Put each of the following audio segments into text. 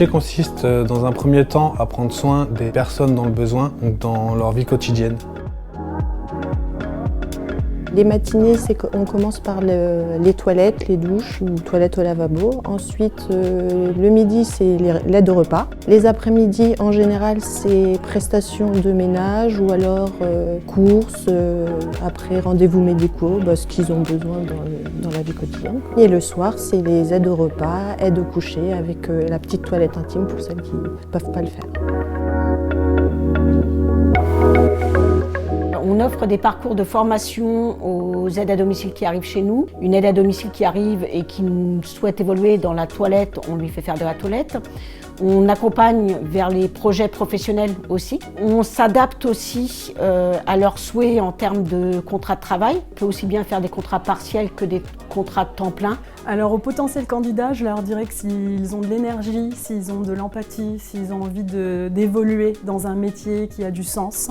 métier consiste dans un premier temps à prendre soin des personnes dans le besoin, donc dans leur vie quotidienne. Les matinées, c'est qu'on commence par les toilettes, les douches ou toilettes au lavabo. Ensuite, le midi, c'est l'aide au repas. Les après-midi, en général, c'est prestations de ménage ou alors courses, après rendez-vous médicaux, ce qu'ils ont besoin dans la vie quotidienne. Et le soir, c'est les aides au repas, aides au coucher avec la petite toilette intime pour celles qui ne peuvent pas le faire. On offre des parcours de formation aux aides à domicile qui arrivent chez nous. Une aide à domicile qui arrive et qui souhaite évoluer dans la toilette, on lui fait faire de la toilette. On accompagne vers les projets professionnels aussi. On s'adapte aussi à leurs souhaits en termes de contrat de travail. On peut aussi bien faire des contrats partiels que des contrats de temps plein. Alors aux potentiels candidats, je leur dirais que s'ils ont de l'énergie, s'ils ont de l'empathie, s'ils ont envie d'évoluer dans un métier qui a du sens,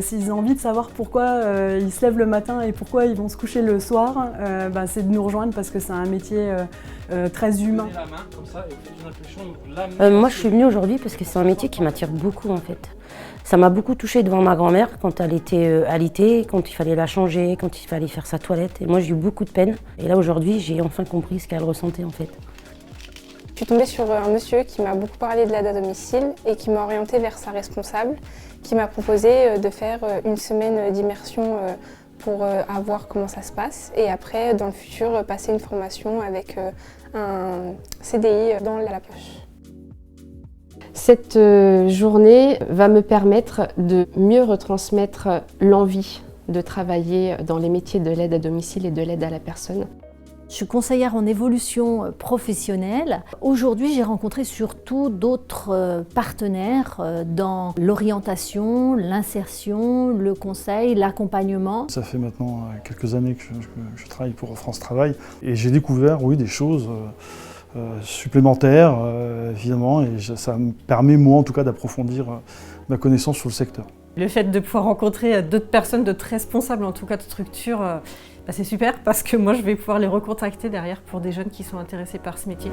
s'ils ont envie de savoir pourquoi ils se lèvent le matin et pourquoi ils vont se coucher le soir, c'est de nous rejoindre parce que c'est un métier très humain. Moi je suis venue aujourd'hui parce que c'est un métier qui m'attire beaucoup en fait. Ça m'a beaucoup touchée devant ma grand-mère quand elle était alitée, quand il fallait la changer, quand il fallait faire sa toilette. Et moi j'ai eu beaucoup de peine. Et là aujourd'hui j'ai enfin compris ce qu'elle ressentait en fait. Je suis tombée sur un monsieur qui m'a beaucoup parlé de l'aide à domicile et qui m'a orientée vers sa responsable, qui m'a proposé de faire une semaine d'immersion pour voir comment ça se passe et après dans le futur passer une formation avec un CDI dans la poche. Cette journée va me permettre de mieux retransmettre l'envie de travailler dans les métiers de l'aide à domicile et de l'aide à la personne. Je suis conseillère en évolution professionnelle. Aujourd'hui, j'ai rencontré surtout d'autres partenaires dans l'orientation, l'insertion, le conseil, l'accompagnement. Ça fait maintenant quelques années que je travaille pour France Travail et j'ai découvert, oui, des choses supplémentaires, évidemment, et ça me permet, moi en tout cas, d'approfondir ma connaissance sur le secteur. Le fait de pouvoir rencontrer d'autres personnes, d'autres responsables en tout cas de structures, c'est super parce que moi je vais pouvoir les recontacter derrière pour des jeunes qui sont intéressés par ce métier.